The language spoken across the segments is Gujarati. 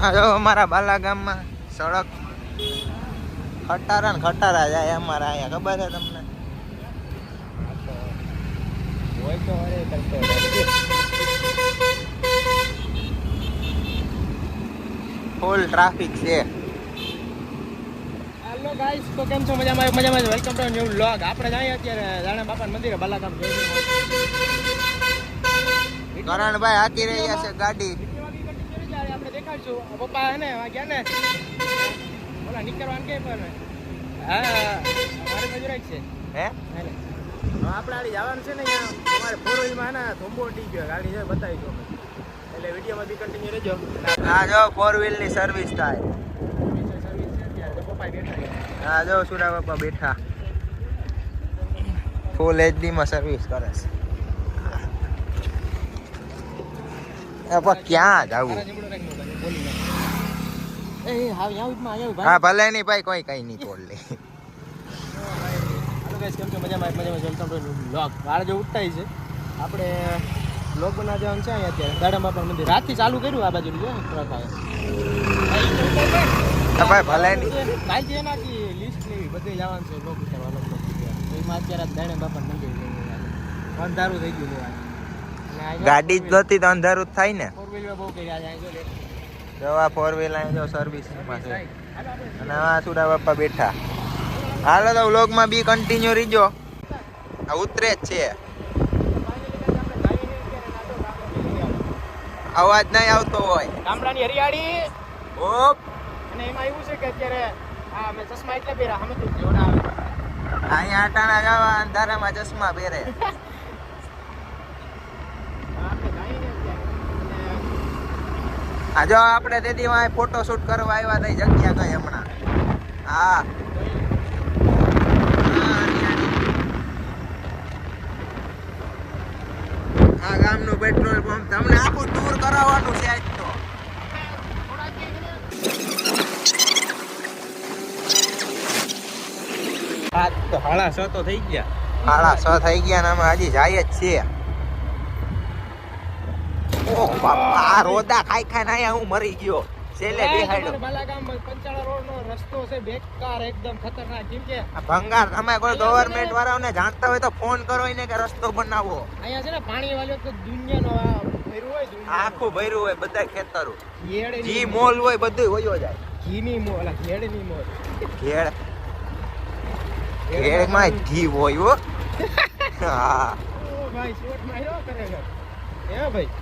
આ જો અમારા બાલા ગામમાં સડક ખટારા ને ખટારા જાય અમારા અહીંયા ખબર છે તમને? ફૂલ ટ્રાફિક છે. હેલો ગાઈસ, તો કેમ છો? મજામાં મજામાં. Welcome to new vlog. આપણે જઈએ અત્યારે દાણા બાપાના મંદિરે બાલાગામ જોઈએ. કરણભાઈ હાકી રહ્યા છે ગાડી. આપણે દેખાડશું. પપ્પા હે ને ગયા ને ઓલા નીકળવાનું કે પણ હા મારે મજૂરાઈ છે હે આપણે આડી જવાનું છે ને અહીંયા અમારે ફોર વ્હીલમાં ને થોંબો ટી ગયો ગાડી છે બતાવી દો એટલે વિડીયોમાં બી કન્ટિન્યુ રહેજો. આ જો ફોર વ્હીલ ની સર્વિસ થાય. હા જો સુરા બાપા બેઠા ફૂલ એચડી માં સર્વિસ કરે છે. ક્યાં જાવું? હા ભલે નહીં ભાઈ, કોઈ કઈ નહીં તોડ લે. કેમ છો? મજામાં વેલકમ ટુ બ્લોગ. વાળ જો ઉઠાઈ છે આપણે બ્લોગ બનાવવા જવાનું છે અહીંયા અત્યારે દાડા બાપા મંદિર. રાતથી ચાલુ કર્યું આ બાજુ જો ભાઈ ભલે નહીં કાલ છે એનાથી લિસ્ટ લેવી બધે જવાનું છે બ્લોગ ઉતારવાનો. એમાં અત્યારે દાડા બાપા મંદિર અંધારું થઈ ગયું. ગાડી જ નહોતી તો અંધારું જ થાય ને. ફોર વ્હીલમાં બહુ કર્યા છે જો આ ફોર વ્હીલ જો સર્વિસ માં છે અને આ સુડા બાપા બેઠા. હાલો તો વ્લોગમાં બી કન્ટિન્યુ રહીજો. આ ઉતરે જ છે. અવાજ નહીં આવતો હોય. ગામડાની હરિયાળી ઓપ અને એમાં એવું છે કે અત્યારે આ મેં ચશ્મા એટલે પહેરા હમે તું જોડા આવે અહીંયા આટાણા જવા અંધારામાં ચશ્મા પહેરે. આ જો આપણે તેથી વાંહે ફોટો શૂટ કરવા આવ્યા હતા જગ્યા કઈ હમણાં. હા આ ગામનું પેટ્રોલ પંપ તમને આખું ટૂર કરાવવાનું છે આજ તો. આજ તો 6:30 તો થઈ ગયા. 6:30 થઈ ગયા ને અમે હજી જાય જ છીએ. ઓ બાપા આ રોદા ખાઈ ખાઈને આયા હું મરી ગયો. છેલ્લે બેહાડ્યો. બાલાગામ પંચાળા રોડ નો રસ્તો છે બેકાર એકદમ ખતરનાક. કેમ કે આ ભંગાર તમે કોઈ ગવર્નમેન્ટ વાળાઓને જાણતા હોય તો ફોન કરો એને કે રસ્તો બનાવો. અહીંયા છે ને પાણી વાળો તો દુનિયાનો આ ભર્યું હોય આખું ભર્યું હોય બધા ખેતરો. ઘેડ જી મોલ હોય બધું વયો જાય. ઘીની મોલ ઘેડની મોલ ઘેડ ઘેડમાં ઘી હોય હો. હા ઓ ભાઈ શોટ માર્યો ખરેખર હે ભાઈ.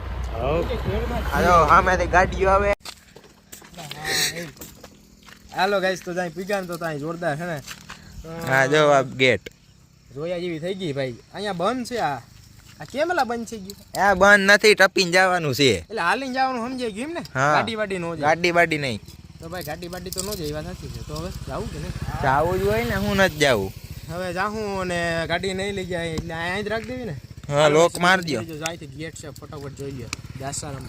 હાલો સામેથી ગાડીઓ આવે. હાલો ગાઈસ, તો ત્યાં પીગાન તો ત્યાં જોરદાર છે ને. હા જો આ ગેટ જોયા જેવી થઈ ગઈ ભાઈ. અહીંયા બંધ છે. આ કેમેલા બંધ થઈ ગયું? આ બંધ નથી, ટપીને જવાનું છે. એટલે હાલીને જવાનું સમજાય ગયું એમ ને? હા. ગાડી વાડી નો જાય. ગાડી બાડી નહીં તો ભાઈ ગાડી બાડી તો નો જાય, વાત સાચી છે. તો હવે જાવું કે નહીં? જાવું જ હોય ને, હું નથી જાવું. હવે જાહું અને ગાડી નહીં લઈ જાય એટલે અહીંયા જ રાખી દેવી ને. હા લોક માર દો. જાયથી ગેટ છે ફટાફટ જોઈએ. દાસારામ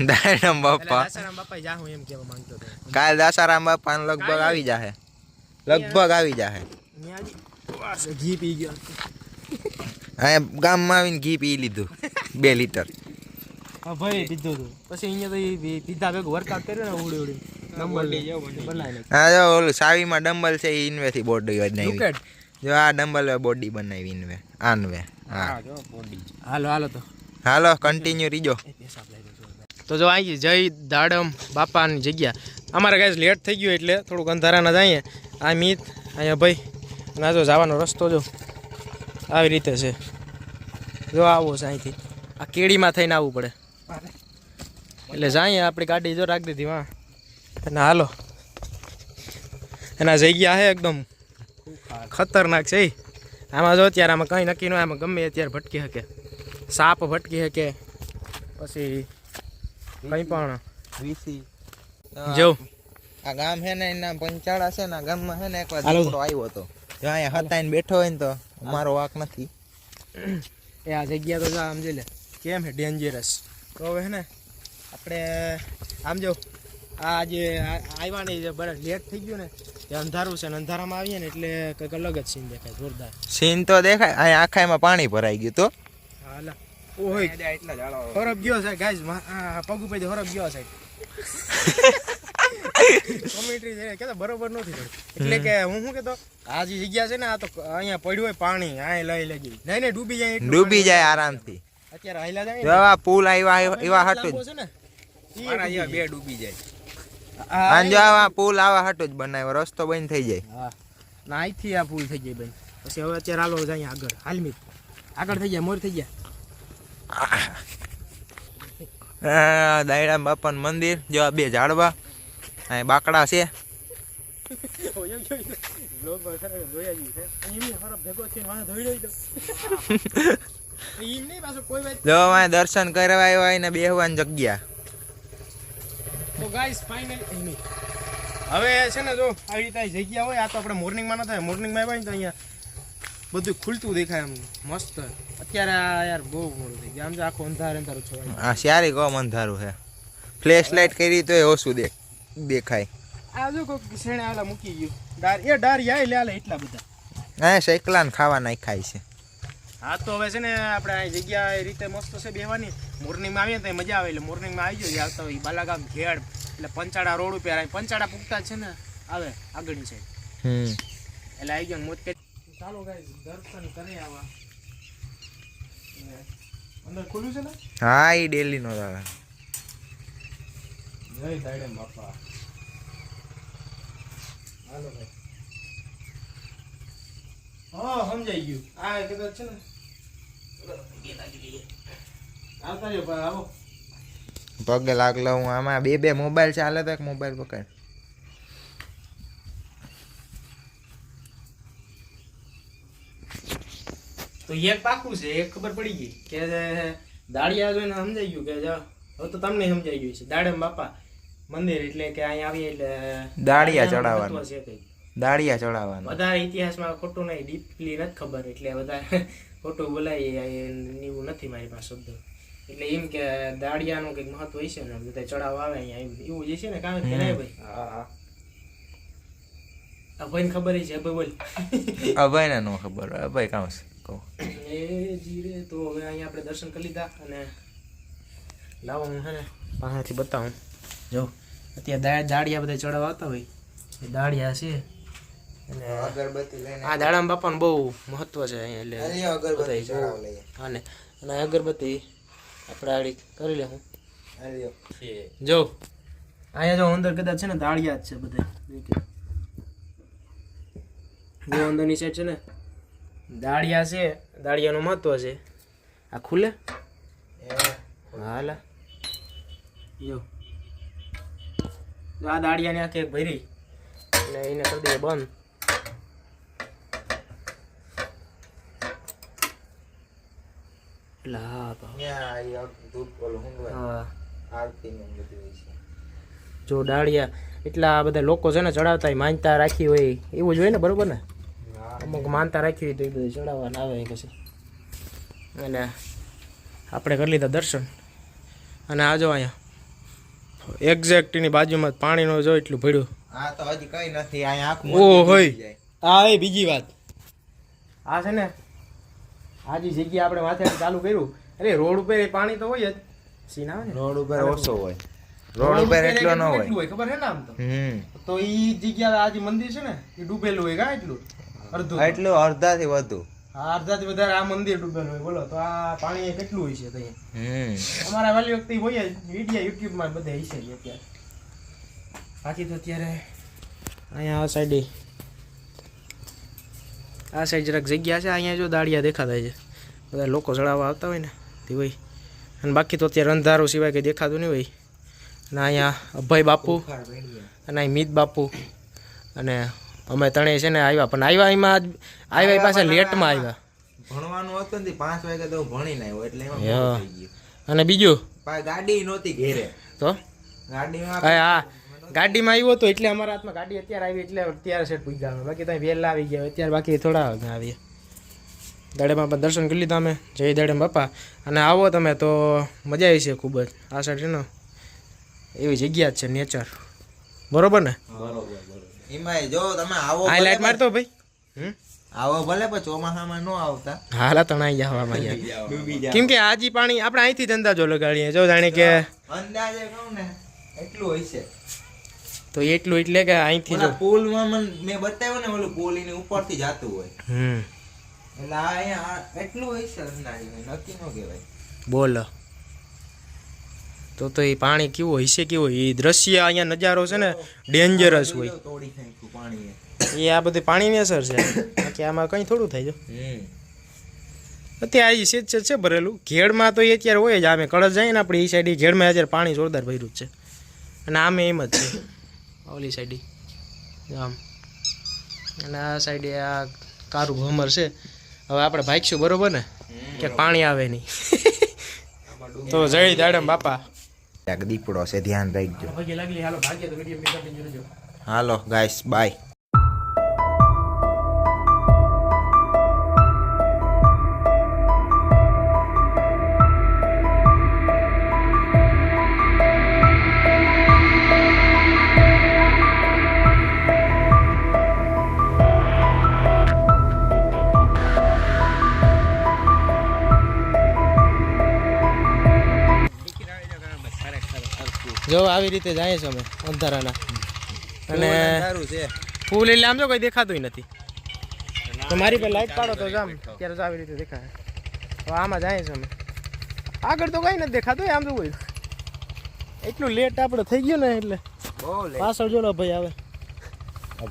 દાસારામ બાપા. દાસારામ બાપા જાહું એમ કહેવા માંગતો હતો. કાલ દાસારામ બાપા લગભગ આવી જાહે. લગભગ આવી જાહે. ઘી પી ગયો. અહીંયા ગામમાં આવીને ઘી પી લીધું 2 લીટર. હા ભાઈ પીધું હતું. પછી અહીંયા તો પીધા ભેગું વર્કઆઉટ કર્યું ને ઉડી ઉડી ડમ્બલ બનાવી. હા જો ઓલું સાવીમાં ડમ્બલ છે એ ઇન્વેથી બોડી બનાવી. જો આ ડમ્બલ બોડી બનાવી ઇન્વે આનવે. હા હાલો હાલો તો હાલો કન્ટિન્યુ રીજો. તો જો આવી જય દાડમ બાપાની જગ્યા. અમારે ગાઈસ લેટ થઈ ગયું એટલે થોડુંક અંધારાના જઈએ. આ મિત અહીંયા ભાઈ ના જો જવાનો રસ્તો જો આવી રીતે છે. જો આવો છે અહીંથી આ કેડીમાં થઈને આવવું પડે એટલે જઈએ. આપણી ગાડી જો રાખી દીધી વાં અને હાલો. એના જગ્યા છે એકદમ ખતરનાક છે. આમાં જો અત્યારે આમાં કંઈ નક્કી ન હોય. આમાં ગમે અત્યારે ભટકી શકે, સાપ ભટકી શકે, પછી કંઈ પણ જો આ ગામ છે ને એના પંચાળા છે ને ગામમાં છે ને એકવાર દીકરો આવ્યો હતો. જો અહીંયા હતાઈને બેઠો હોય ને તો મારો વાક નથી. એ આ જગ્યા તો આમ જોઈ લે કેમ છે ડેન્જરસ. તો હવે છે ને આપણે આમ જો આ જે આવ્યા ને બરાબર લેટ થઈ ગયું ને એ અંધારું છે ને અંધારામાં આવીએ ને એટલે કંઈક અલગ જ સીન દેખાય જોરદાર. સીન તો દેખાય. અહીંયા આખામાં પાણી ભરાઈ ગયું તો હાલા ઓય એટલા જાળવા હરફ ગયો છે ગાઈસ પગ ઉપર હરફ ગયો છે કોમેન્ટ્રી છે કે બરોબર નથી થયું એટલે કે હું શું કહેતો આ જે જગ્યા છે ને આ તો અહીંયા પડ્યું હોય પાણી આ લઈ લગી નહીં ડૂબી જાય એટલું ડૂબી જાય આરામથી અત્યારે હાઈલા જાય જો આ પુલ આવ્યા એવા હાટું જ છે ને મારા અહીંયા બે ડૂબી જાય આંજો આ પુલ આવા હાટું જ બનાવ્યો રસ્તો બંધ થઈ જાય હા ના અહીંથી આ પુલ થઈ જાય ભાઈ પછી હવે અત્યારે હાલો જાય આગળ હાલમી આગળ થઈ જાય મોર થઈ ગયા દાયડા બાપાનું મંદિર જો આ બે ઝાડવા અહીં બાકડા છે જો અહીં દર્શન કરવા આવ્યા એને બેહવાની જગ્યા તો ગાઈસ ફાઇનલી હવે છે ને જો આવી રીતે જગ્યા હોય આ તો આપણે મોર્નિંગમાં ન થાય મોર્નિંગમાં આવ્યા ને તો અહીંયા બધું ખુલતું દેખાય આમ મસ્ત અત્યારે આ યાર બહુ મોડું થઈ ગયું આમ તો આખું અંધારું છે આ સારી કોમ અંધારું છે ફ્લેશ લાઇટ કરી તો ઓછું દેખાય આ જો કોક શેણે આલા મૂકી ગયું ડારિયા એટલે આલે એટલા બધા હા સૈકલાન ખાવા નાખાય છે હા તો હવે છે ને આપણે આ જગ્યા એ રીતે મસ્ત છે બેહવાની મોર્નિંગમાં આવીએ તો મજા આવે એટલે મોર્નિંગમાં આવી જાય આવતા હોય બાલાગામ ઘેડ એટલે પંચાળા રોડ ઉપર પંચાળા પૂગતા છે ને આવે આગળની સાઈડ એટલે આવી ગયો મોજ કરી ચાલો ગાઈસ દર્શન કરી આવા અંદર ખુલ્લું છે ને હા એ ડેલી નો દાદા જય દાડમ બાપા હાલો ભાઈ હા સમજાઈ ગયું આ કદાચ છે ને આવતા રહ્યો ભાઈ આવો પગે લાગલો હું આમાં બે મોબાઈલ ચાલે તો એક મોબાઈલ પકડ તો એક પાકું છે એક ખબર પડી ગઈ કે દાળિયા જોઈને સમજાઈ ગયું કે હવે તો તમને સમજાઈ ગયું છે દાડમ બાપા મંદિર એટલે કે અહીંયા આવીએ એટલે દાળિયા ચડાવવાનું છે કંઈક દાળિયા ચડાવવાનું વધારે ઇતિહાસમાં ખોટું નહીં ડીપલી નથી ખબર એટલે વધારે ખોટું બોલાય એવું નથી મારી પાસે શબ્દ એટલે એમ કે દાળિયાનું કંઈક મહત્વ હોય છે ને બધા ચડાવવા આવે અહીંયા એવું જે છે ને કામ કે નહીં ભાઈ હા આ ભાઈને ખબર છે ભાઈ બોલ અભય ને નો ખબર અભય કામ છે કહો એ જીરે તો હવે અહીંયા આપણે દર્શન કરી લીધા અને લાવો હું હે ને પાસેથી બતાવું જો અત્યારે દાળિયા બધા ચડાવવા આવતા હોય એ દાળિયા છે અને અગરબત્તી લઈને આ દાડામ બાપાનું બહુ મહત્વ છે અહીંયા એટલે અગરબત્તી ચડાવ લઈએ અને અગરબત્તી આપણે આડી કરી લે હું આલ્યો જો અહીંયા જો અંદર કદાચ છે ને દાળિયા જ છે બધા જો અંદરની સાઈડ છે ને દાળિયા છે દાળિયાનું મહત્વ છે આ ખુલે હાલા જો આ દાળિયાને આખી એક ભરી અને એને કરી દઈએ બંધ એટલે હા જો દાળિયા એટલા બધા લોકો છે ને ચડાવતા હોય માનતા રાખી હોય એવું જ હોય ને બરોબર ને અમુક માનતા રાખી હોય તો એ બધું ચડાવવાના આવે પછી એટલે આપણે કરી લીધા દર્શન અને આ જો અહીંયા એક્ઝેક્ટ એની બાજુમાં પાણીનો જો એટલું ભર્યું આ તો હજી કઈ નથી અહીંયા આખું ઓ હોય આ એ બીજી વાત આ છે ને આ જે જગ્યા આપણે માથે ચાલુ કર્યું અરે રોડ ઉપર એ પાણી તો હોય જ સીન આવે ને રોડ ઉપર ઓછો હોય રોડ ઉપર એટલો ન હોય ખબર છે ને આમ તો ઈ જગ્યા આ જે મંદિર છે ને એ ડૂબેલું હોય કા એટલું અડધું એટલું અડધાથી વધુ હા અડધાથી વધારે આ મંદિર ડૂબેલું હોય બોલો તો આ પાણી કેટલું હોય છે ત્યાં અમારા વાલી વખતે હોય જ વિડીયો યુટ્યુબમાં બધા હશે જ અત્યારે બાકી તો અત્યારે અહીંયા આ સાઈડ જરાક જગ્યા છે અહીંયા જો દાળિયા દેખાતા છે બધા લોકો ચડાવવા આવતા હોય ને તે હોય અને બાકી તો અત્યારે અંધારું સિવાય કંઈ દેખાતું નહીં હોય અને અહીંયા અભય બાપુ અને અહીં મિત બાપુ અને અમે ત્રણેય છે ને આવ્યા પણ આવ્યા પાછા લેટમાં આવ્યા ભણવાનું હતું ને 5 વાગે તો ભણી ના આવ્યો એટલે એમાં થઈ ગયું અને બીજું ગાડી નહોતી ઘેરે તો ગાડીમાં હા ગાડીમાં આવ્યો હતો એટલે અમારા હાથમાં ગાડી અત્યારે આવી એટલે અત્યારે સેટ પૂઈ ગયા બાકી ત્યાં વહેલા આવી ગયા અત્યારે બાકી થોડા આવીએ દાડેમાં પણ દર્શન કરી લીધા અમે જય દાડેમ બાપા અને આવો તમે તો મજા આવી છે ખૂબ જ આ સાઈડ છે ને એવી જગ્યા જ છે નેચર બરોબર ને બરોબર એમાં જો તમે આવો હાઇલાઇટ મારતો ભાઈ આવો ભલે પણ ચોમાસામાં ન આવતા હાલા તણાઈ જવામાં ડૂબી જાય. કેમ કે આજી પાણી આપણે અહીંથી જ અંદાજો લગાડીએ જો જાણે કે અંદાજે કહું ને એટલું હોય છે. તો એટલું એટલે કે અહીંથી જો પુલમાં મેં બતાવ્યું ને ઓલું પુલ એની ઉપરથી જાતું હોય હમ એટલે આ અહીંયા એટલું હોય છે અંદાજે નક્કી ન કહેવાય. બોલ તો એ પાણી કેવું હશે કેવું એ દ્રશ્ય અહીંયા નજારો છે ને ડેન્જરસ હોય તોડી નાખ્યું પાણી એ આ બધી પાણીની અસર છે બાકી આમાં કંઈ થોડું થાય જો અત્યારે આ સેજ છે ભરેલું ઘેડમાં તો એ અત્યારે હોય જ આમે કળશ જાય ને આપણે એ સાઈડ ઘેડમાં અત્યારે પાણી જોરદાર ભર્યું જ છે અને આમે એમ જ છે ઓલી સાઈડ આમ અને આ સાઈડે આ કારું ભમર છે હવે આપણે ભાગશું બરોબર ને કે પાણી આવે નહીં તો જય દાડમ બાપા દીપડો છે ધ્યાન રાખજો. પગે લાગલી હાલો ભાગ્ય તો વિડિયો મેં કન્ટિન્યુ રહેજો. હાલો ગાઈસ બાય. જો આવી રીતે જાય છે અમે અંધારાના અને સારું છે. ફૂલ એટલે આમ જો કોઈ દેખાતું નથી તો મારી પર લાઈટ પાડો તો જામ ત્યારે તો આવી રીતે દેખાય. તો આમાં જાય છે અમે આગળ તો કઈ નથી દેખાતું આમ તો કોઈ એટલું લેટ આપણે થઈ ગયું ને એટલે બહુ લે. પાછળ જોડો ભાઈ આવે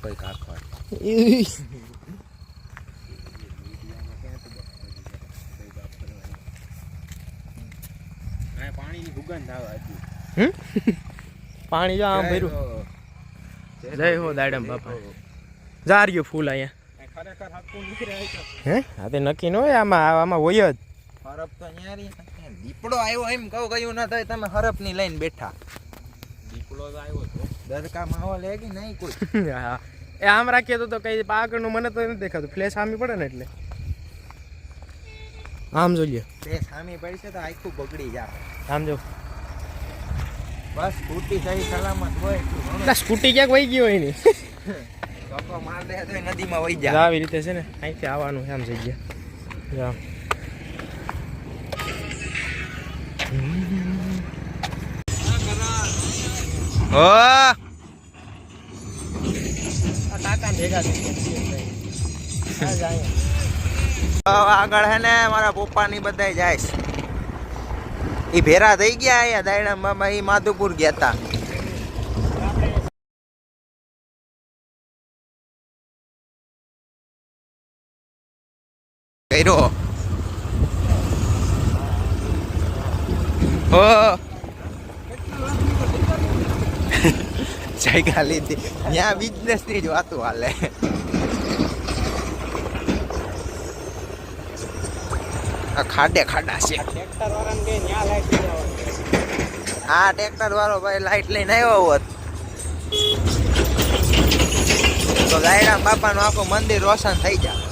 ભાઈ કાકવા પાણીની સુગંધ આવે હતી. પાણી જો આમ ભર્યું. જય હો દાડમ બાપા જા રહ્યો ફૂલ અહીંયા ખરેખર હાથું નીકળે છે. હે હા તે નક્કી ન હોય આમાં હોય જ હરપ તો ન્યારી દીપડો આવ્યો એમ કહું કયું ના થાય તમે હરપ ની લઈને બેઠા. દીપડો તો આવ્યો તો દરકા માહોલ હે કે નહીં કોઈ. હા એ આમ રાખીએ તો કઈ આગળનું મને તો નથી દેખાતું ફ્લેશ આમી પડે ને એટલે આમ જોઈએ બે સામી પડશે તો આખું બગડી જાય. આમ જો બસ સ્કૂટી સહી સલામત હોય એટલું ઘણું. ના સ્કૂટી ક્યાંક વહી ગયો હોય નહીં ધક્કો માર દે તો નદીમાં વહી જાય. આવી રીતે છે ને અહીંથી આવવાનું આમ જગ્યા ઓ કાકા ભેગા આગળ હે ને મારા પપ્પા ની બધા જાય છે. ઈ ભેરા થઈ ગયા અહીંયા દાયણા બાબા ઈ માધુપુર ગયા તા. કર્યો ઓ જગ્યા લીધી ત્યાં બિઝનેસ ની જ વાતું હાલે. આ ખાડા છે. હા ટ્રેક્ટર વાળો ભાઈ લાઈટ લઈને આવ્યો હોત તો ગાયરામ બાપાનું આખું મંદિર રોશન થઈ જાય.